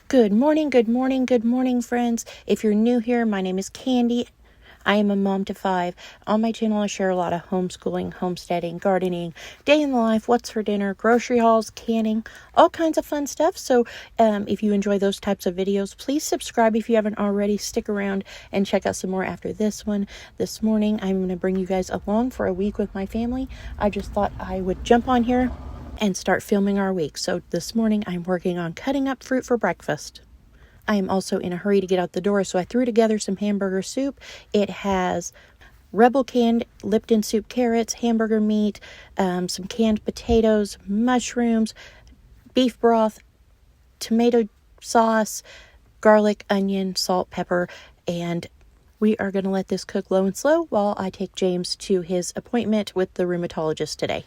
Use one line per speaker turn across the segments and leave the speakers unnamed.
Good morning, good morning, good morning, friends. If you're new here, my name is Candy. I am a mom to 5. On my channel, I share a lot of homeschooling, homesteading, gardening, day in the life, what's for dinner, grocery hauls, canning, all kinds of fun stuff. So if you enjoy those types of videos, please subscribe if you haven't already. Stick around and check out some more after this one. This morning, I'm going to bring you guys along for a week with my family. I just thought I would jump on here and start filming our week. So this morning I'm working on cutting up fruit for breakfast. I am also in a hurry to get out the door, so I threw together some hamburger soup. It has Rebel canned Lipton soup carrots, hamburger meat, some canned potatoes, mushrooms, beef broth, tomato sauce, garlic, onion, salt, pepper, and we are going to let this cook low and slow while I take James to his appointment with the rheumatologist today.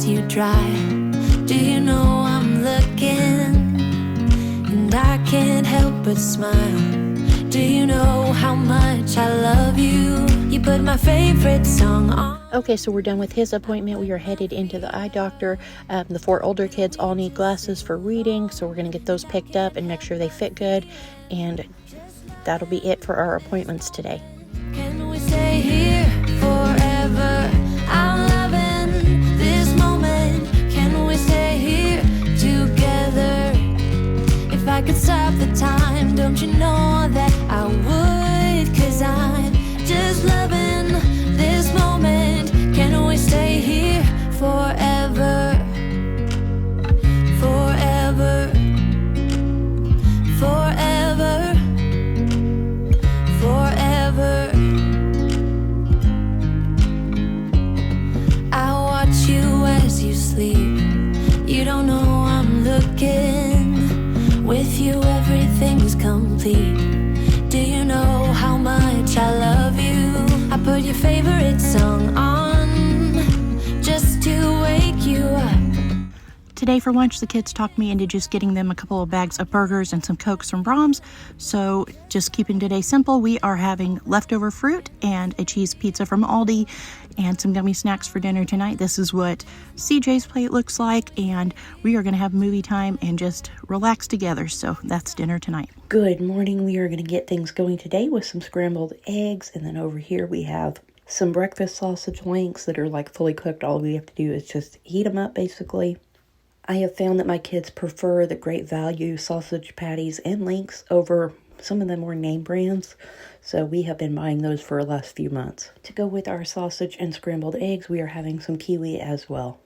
You drive. Do you know I'm looking? And I can't help but smile. Do you know how much I love you? You put my favorite song on.
Okay, so we're done with his appointment. We are headed into the eye doctor. The 4 older kids all need glasses for reading, so we're going to get those picked up and make sure they fit good. And that'll be it for our appointments today.
Can we stay here forever? I'm loving this moment. Can we stay here together? If I could stop the time, don't you know that I would? 'Cause I'm just loving this moment. Can we stay here forever? Forever. Forever. Forever. I watch you as you sleep. You don't know I'm looking. With you everything's complete. Do you know how much I love you? I put your favorite song on just to wake you up.
Today for lunch, the kids talked me into just getting them a couple of bags of burgers and some Cokes from Brahms. So just keeping today simple, we are having leftover fruit and a cheese pizza from Aldi and some gummy snacks for dinner tonight. This is what CJ's plate looks like, and we are going to have movie time and just relax together. So that's dinner tonight. Good morning. We are going to get things going today with some scrambled eggs, and then over here we have some breakfast sausage links that are like fully cooked. All we have to do is just heat them up basically. I have found that my kids prefer the Great Value sausage patties and links over some of the more name brands, so we have been buying those for the last few months. To go with our sausage and scrambled eggs, we are having some kiwi as well.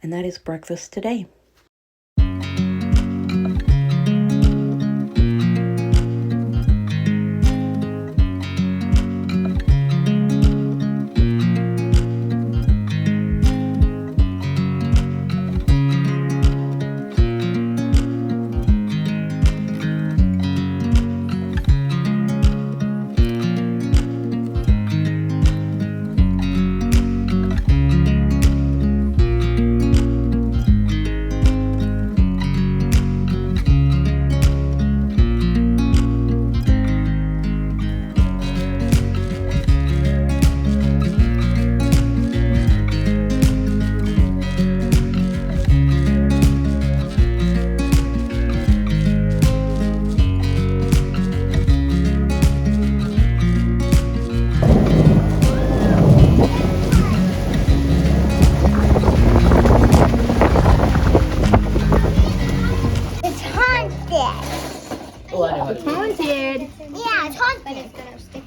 And that is breakfast today. It's haunted.
Yeah, it's haunted.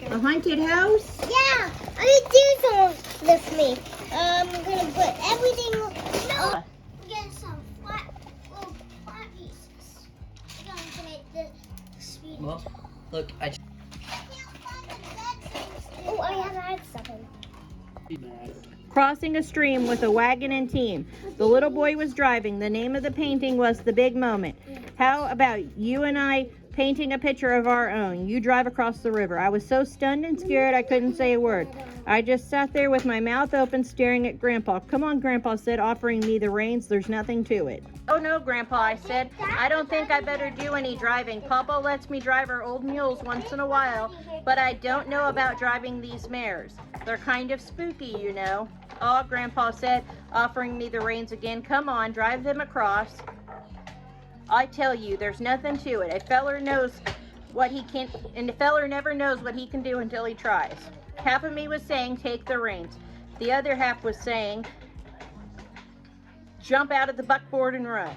A haunted house?
Yeah, I need to do some with me. I'm gonna put everything. No, get some little flat pieces. I'm going to make the speed.
Well, look, I
can't find the bed things. Oh, I have had something.
Crossing a stream with a wagon and team. The little boy was driving. The name of the painting was The Big Moment. How about you and I painting a picture of our own. You drive across the river. I was so stunned and scared I couldn't say a word. I just sat there with my mouth open staring at Grandpa. Come on, Grandpa said, offering me the reins. There's nothing to it. Oh no, Grandpa, I said. I don't think I better do any driving. Papa lets me drive our old mules once in a while, but I don't know about driving these mares. They're kind of spooky, you know. Oh, Grandpa said, offering me the reins again. Come on, drive them across. I tell you, there's nothing to it. A feller knows what he can, and a feller never knows what he can do until he tries. Half of me was saying, take the reins. The other half was saying, jump out of the buckboard and run.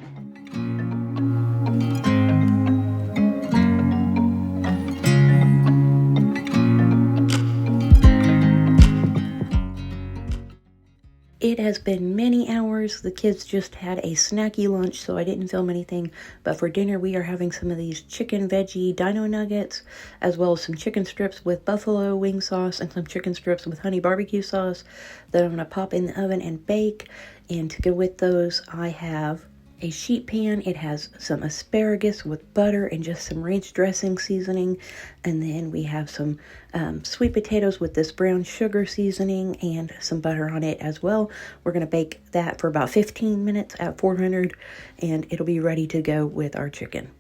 It has been many hours. The kids just had a snacky lunch, so I didn't film anything. But for dinner, we are having some of these chicken veggie dino nuggets, as well as some chicken strips with buffalo wing sauce and some chicken strips with honey barbecue sauce that I'm going to pop in the oven and bake. And to go with those, I have a sheet pan. It has some asparagus with butter and just some ranch dressing seasoning. And then we have some sweet potatoes with this brown sugar seasoning and some butter on it as well. We're going to bake that for about 15 minutes at 400 and it'll be ready to go with our chicken.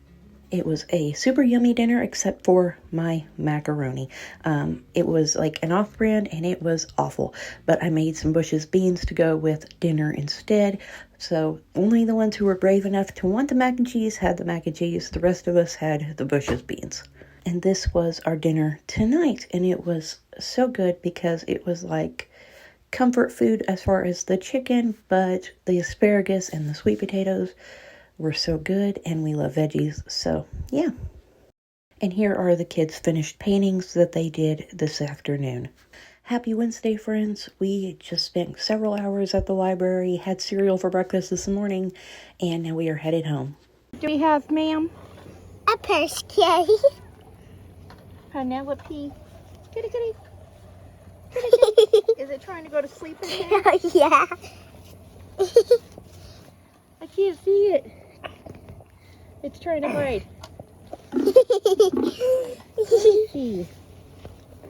It was a super yummy dinner except for my macaroni. It was like an off-brand and it was awful. But I made some Bush's beans to go with dinner instead. So only the ones who were brave enough to want the mac and cheese had the mac and cheese. The rest of us had the Bush's beans. And this was our dinner tonight. And it was so good because it was like comfort food as far as the chicken. But the asparagus and the sweet potatoes were so good, and we love veggies, so yeah. And here are the kids' finished paintings that they did this afternoon. Happy Wednesday, friends. We just spent several hours at the library, had cereal for breakfast this morning, and now we are headed home. What do we have, ma'am?
A purse kitty.
Penelope. Kitty, kitty. Kitty, kitty. Is it trying to go to sleep in there?
Yeah.
I can't see it. It's trying to hide.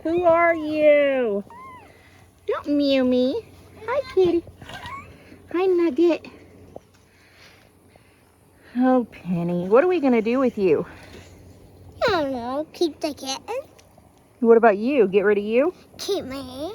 Who are you? Don't mew me. Hi, kitty. Hi, Nugget. Oh, Penny. What are we going to do with you?
I don't know. Keep the kitten.
What about you? Get rid of you?
Keep me.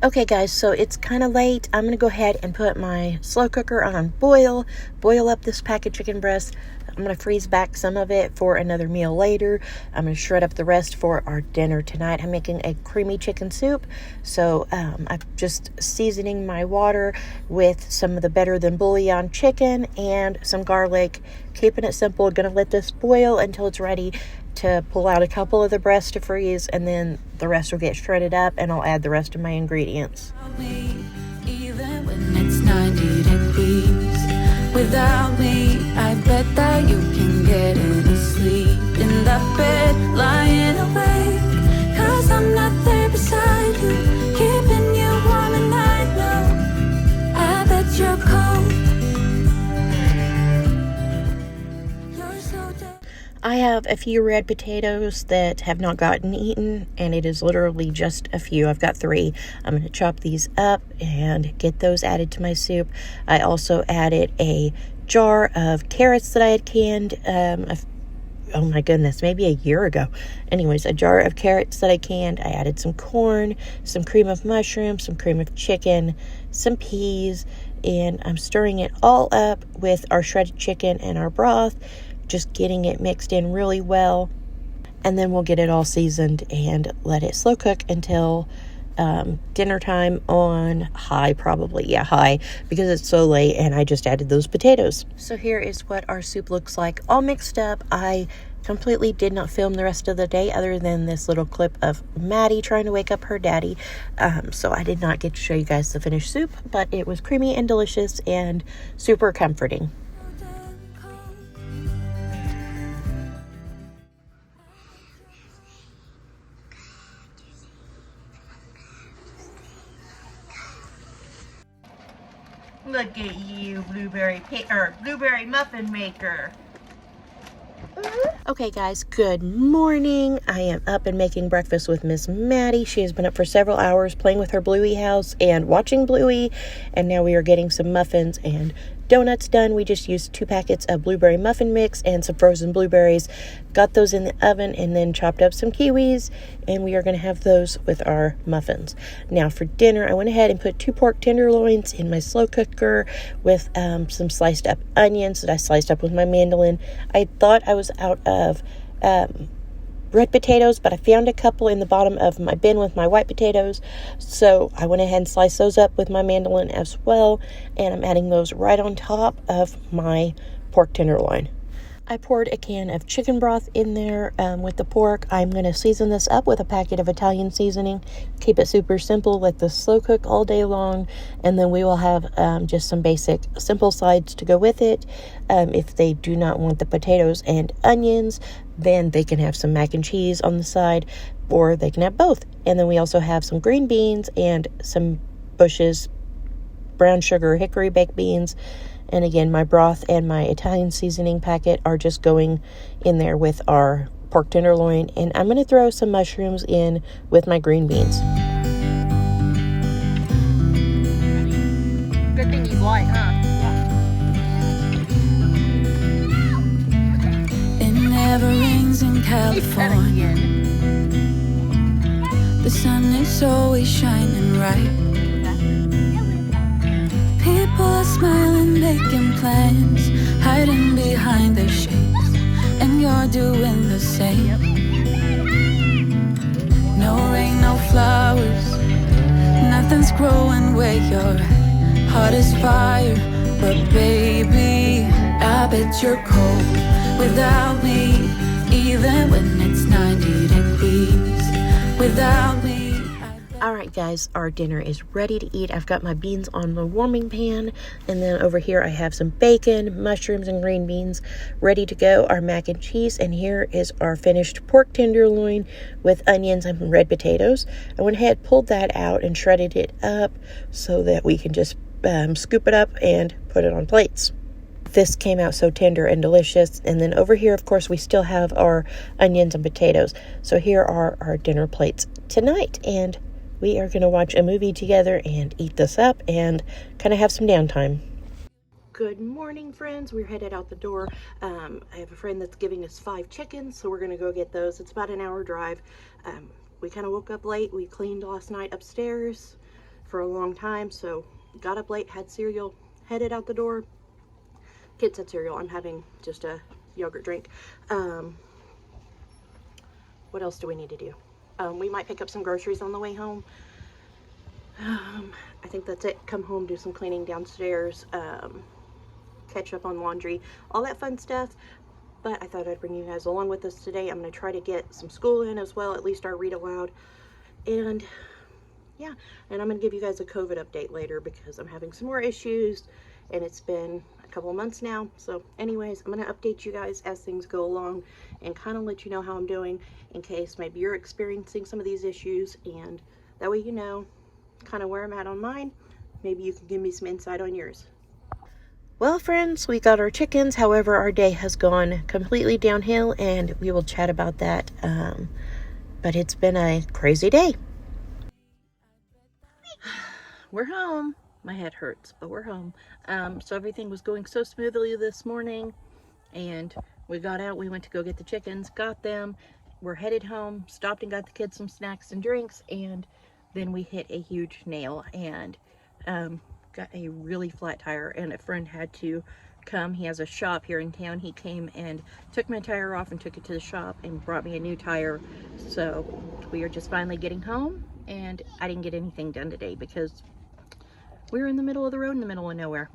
Okay guys, so it's kind of late. I'm going to go ahead and put my slow cooker on boil up this pack of chicken breast. I'm going to freeze back some of it for another meal later. I'm going to shred up the rest for our dinner tonight. I'm making a creamy chicken soup. So I'm just seasoning my water with some of the better than bouillon chicken and some garlic. Keeping it simple. Going to let this boil until it's ready to pull out a couple of the breasts to freeze, and then the rest will get shredded up and I'll add the rest of my ingredients.
Even when it's 90 degrees, without me, I bet that you can get any sleep in that bed, lying awake, 'cause I'm not there beside you, keeping you warm at night. No, I bet you're cold. You're so dead.
I have a few red potatoes that have not gotten eaten, and it is literally just a few. I've got 3. I'm going to chop these up and get those added to my soup. I also added a jar of carrots that I had canned, oh my goodness, maybe a year ago. Anyways, a jar of carrots that I canned. I added some corn, some cream of mushroom, some cream of chicken, some peas, and I'm stirring it all up with our shredded chicken and our broth. Just getting it mixed in really well, and then we'll get it all seasoned and let it slow cook until dinner time on high, probably. Yeah, high, because it's so late and I just added those potatoes. So here is what our soup looks like, all mixed up. I completely did not film the rest of the day other than this little clip of Maddie trying to wake up her daddy, so I did not get to show you guys the finished soup, but it was creamy and delicious and super comforting. Look at you, blueberry muffin maker. Okay guys, good morning. I am up and making breakfast with Miss Maddie. She has been up for several hours playing with her Bluey house and watching Bluey, and now we are getting some muffins and donuts done. We just used 2 packets of blueberry muffin mix and some frozen blueberries. Got those in the oven and then chopped up some kiwis, and we are going to have those with our muffins. Now for dinner, I went ahead and put 2 pork tenderloins in my slow cooker with some sliced up onions that I sliced up with my mandolin. I thought I was out of red potatoes, but I found a couple in the bottom of my bin with my white potatoes, so I went ahead and sliced those up with my mandolin as well, and I'm adding those right on top of my pork tenderloin. I poured a can of chicken broth in there with the pork. I'm going to season this up with a packet of Italian seasoning. Keep it super simple, let this slow cook all day long, and then we will have just some basic simple sides to go with it. If they do not want the potatoes and onions, then they can have some mac and cheese on the side, or they can have both. And then we also have some green beans and some Bush's brown sugar hickory baked beans. And again, my broth and my Italian seasoning packet are just going in there with our pork tenderloin. And I'm going to throw some mushrooms in with my green beans. Good thing he's light, huh?
It never rains in California. The sun is always shining bright. People are smiling, making plans, hiding behind their shades, and you're doing the same. No rain, no flowers, nothing's growing where you're at. Heart is fire, but baby, I bet you're cold without me, even when it's 90 degrees without me.
Alright guys, our dinner is ready to eat. I've got my beans on the warming pan, and then over here I have some bacon, mushrooms, and green beans ready to go, our mac and cheese, and here is our finished pork tenderloin with onions and red potatoes. I went ahead, pulled that out, and shredded it up so that we can just scoop it up and put it on plates. This came out so tender and delicious. And then over here, of course, we still have our onions and potatoes. So here are our dinner plates tonight, and we are going to watch a movie together and eat this up and kind of have some downtime. Good morning, friends. We're headed out the door. I have a friend that's giving us 5 chickens, so we're going to go get those. It's about an hour drive. We kind of woke up late. We cleaned last night upstairs for a long time, so got up late, had cereal, headed out the door. Kids had cereal. I'm having just a yogurt drink. What else do we need to do? We might pick up some groceries on the way home. I think that's it. Come home, do some cleaning downstairs, catch up on laundry, all that fun stuff. But I thought I'd bring you guys along with us today. I'm going to try to get some school in as well, at least our read aloud. And yeah, and I'm going to give you guys a COVID update later because I'm having some more issues, and it's been a couple of months now. So anyways, I'm going to update you guys as things go along and kind of let you know how I'm doing in case maybe you're experiencing some of these issues, and that way you know kind of where I'm at on mine. Maybe you can give me some insight on yours. Well, friends, we got our chickens. However, our day has gone completely downhill, and we will chat about that. But it's been a crazy day. We're home. My head hurts, but we're home. So everything was going so smoothly this morning, and we got out. We went to go get the chickens, got them. We're headed home, stopped and got the kids some snacks and drinks, and then we hit a huge nail and got a really flat tire, and a friend had to come. He has a shop here in town. He came and took my tire off and took it to the shop and brought me a new tire. So we are just finally getting home, and I didn't get anything done today because we were in the middle of the road in the middle of nowhere.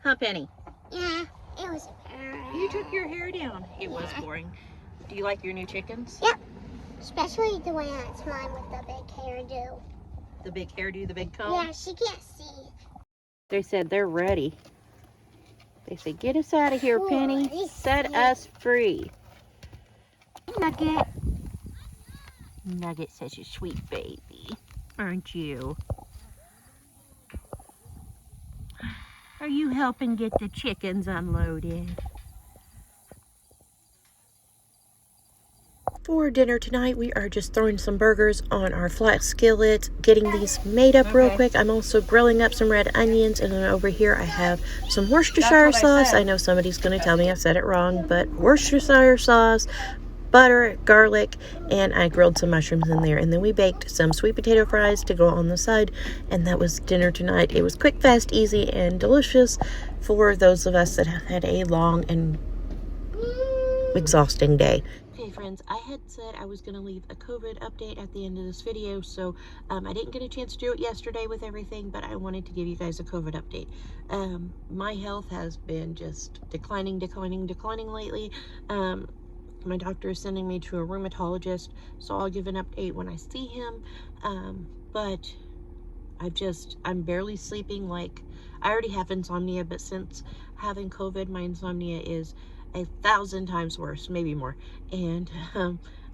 Huh, Penny?
Yeah, it was boring.
You took your hair down. It was boring. Do you like your new chickens?
Yep. Especially the way that's mine with the big hairdo.
The big hairdo, the big comb?
Yeah, she can't see.
They said they're ready. They said, get us out of here,
Cool.
Penny. Set us free.
Nugget.
Nugget's such a sweet baby, aren't you? Are you helping get the chickens unloaded? For dinner tonight, we are just throwing some burgers on our flat skillet, getting these made up real quick. I'm also grilling up some red onions, and then over here I have some Worcestershire sauce. I know somebody's going to tell me I said it wrong, but Worcestershire sauce, butter, garlic, and I grilled some mushrooms in there. And then we baked some sweet potato fries to go on the side, and that was dinner tonight. It was quick, fast, easy, and delicious for those of us that have had a long and exhausting day. Okay, friends, I had said I was going to leave a COVID update at the end of this video, so I didn't get a chance to do it yesterday with everything, but I wanted to give you guys a COVID update. My health has been just declining lately. My doctor is sending me to a rheumatologist, so I'll give an update when I see him, but I'm barely sleeping. Like, I already have insomnia, but since having COVID, my insomnia is 1,000 times worse, maybe more. And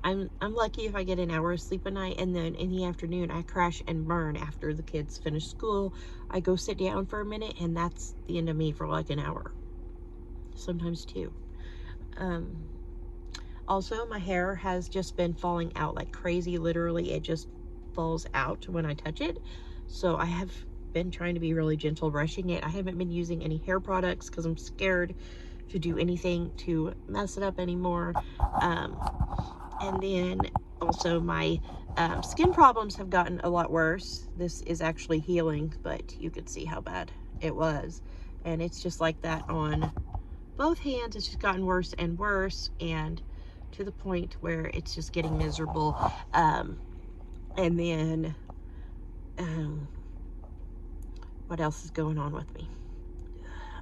I'm lucky if I get an hour of sleep a night, and then in the afternoon I crash and burn after the kids finish school. I go sit down for a minute, and that's the end of me for like an hour, sometimes two. Also, my hair has just been falling out like crazy. Literally, it just falls out when I touch it. So I have been trying to be really gentle brushing it. I haven't been using any hair products because I'm scared to do anything to mess it up anymore. And then also my skin problems have gotten a lot worse. This is actually healing, but you could see how bad it was. And it's just like that on both hands. It's just gotten worse and worse, and to the point where it's just getting miserable. And then what else is going on with me?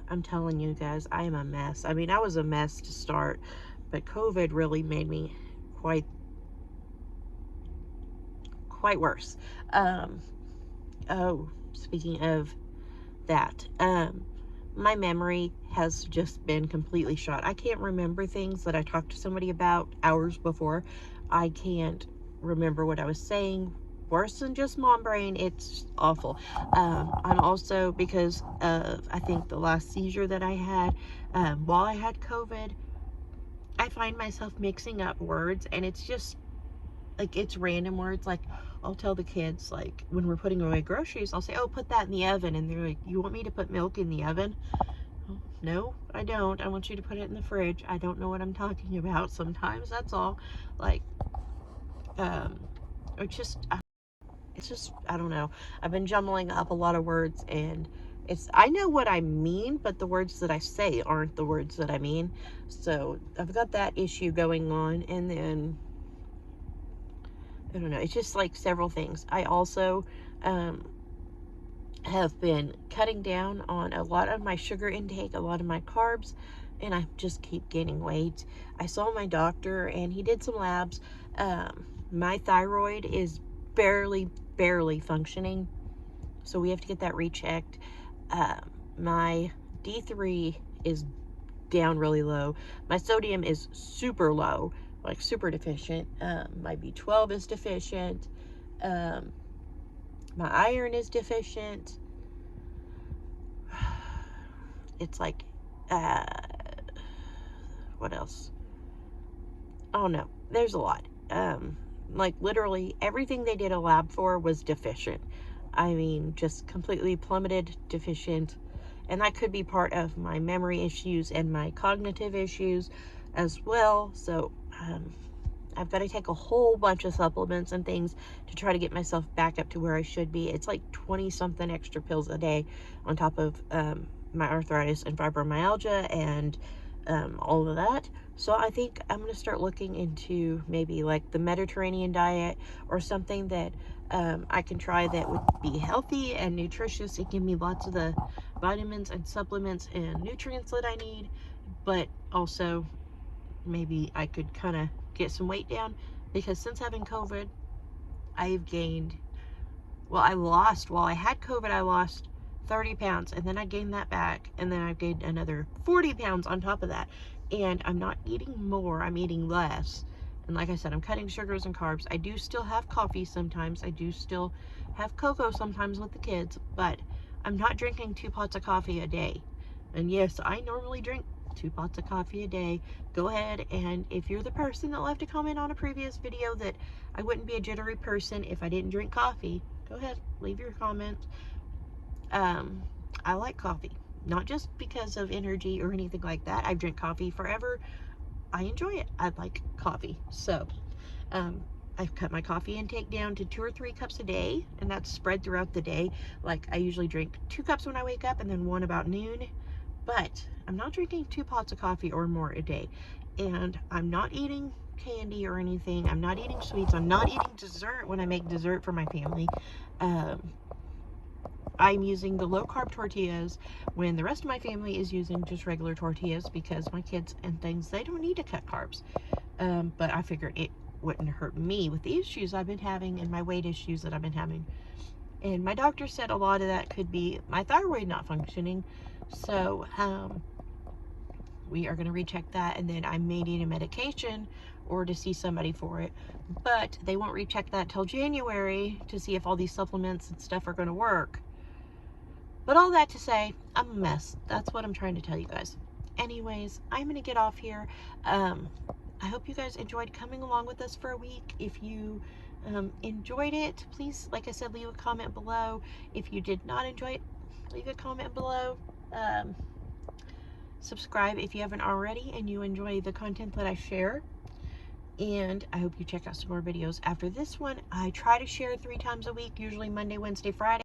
I'm telling you guys, I am a mess. I mean, I was a mess to start, but COVID really made me quite worse. Oh, speaking of that, my memory has just been completely shot. I can't remember things that I talked to somebody about hours before. I can't remember what I was saying. Worse than just mom brain. It's awful. I'm also, because of, I think, the last seizure that I had while I had COVID, I find myself mixing up words, and it's just like, it's random words. Like, I'll tell the kids, like, when we're putting away groceries, I'll say, oh, put that in the oven, and they're like, you want me to put milk in the oven? No, I don't. I want you to put it in the fridge. I don't know what I'm talking about sometimes, that's all. Like, it's just, I don't know. I've been jumbling up a lot of words, and I know what I mean, but the words that I say aren't the words that I mean. So I've got that issue going on, and then, I don't know, it's just like several things. I also have been cutting down on a lot of my sugar intake, a lot of my carbs, and I just keep gaining weight. I saw my doctor, and he did some labs. My thyroid is barely functioning, so we have to get that rechecked. My D3 is down really low. My sodium is super low, like super deficient. My B12 is deficient. My iron is deficient. It's like, what else? Oh no, there's a lot. Like, literally everything they did a lab for was deficient. I mean, just completely plummeted, deficient. And that could be part of my memory issues and my cognitive issues as well. So I've got to take a whole bunch of supplements and things to try to get myself back up to where I should be. It's like 20 something extra pills a day on top of my arthritis and fibromyalgia and all of that. So I think I'm going to start looking into maybe like the Mediterranean diet, or something that I can try that would be healthy and nutritious and give me lots of the vitamins and supplements and nutrients that I need, but also maybe I could kind of get some weight down, because since having COVID, I've gained, well, while I had COVID, I lost 30 pounds, and then I gained that back, and then I've gained another 40 pounds on top of that, and I'm not eating more, I'm eating less. And like I said, I'm cutting sugars and carbs. I do still have coffee sometimes. I do still have cocoa sometimes with the kids, but I'm not drinking 2 pots of coffee a day. And yes, I normally drink 2 pots of coffee a day. Go ahead, and if you're the person that left a comment on a previous video that I wouldn't be a jittery person if I didn't drink coffee, go ahead, leave your comment. I like coffee, not just because of energy or anything like that. I've drank coffee forever. I enjoy it. I like coffee. So I've cut my coffee intake down to 2 or 3 cups a day, and that's spread throughout the day. Like, I usually drink 2 cups when I wake up and then 1 about noon, but I'm not drinking 2 pots of coffee or more a day. And I'm not eating candy or anything. I'm not eating sweets. I'm not eating dessert when I make dessert for my family. I'm using the low-carb tortillas when the rest of my family is using just regular tortillas, because my kids and things, they don't need to cut carbs. But I figured it wouldn't hurt me with the issues I've been having and my weight issues that I've been having. And my doctor said a lot of that could be my thyroid not functioning. So we are going to recheck that, and then I may need a medication or to see somebody for it. But they won't recheck that till January to see if all these supplements and stuff are going to work. But all that to say, I'm a mess. That's what I'm trying to tell you guys. Anyways, I'm going to get off here. I hope you guys enjoyed coming along with us for a week. If you enjoyed it, please, like I said, leave a comment below. If you did not enjoy it, leave a comment below. Subscribe if you haven't already and you enjoy the content that I share. And I hope you check out some more videos after this one. I try to share 3 times a week, usually Monday, Wednesday, Friday.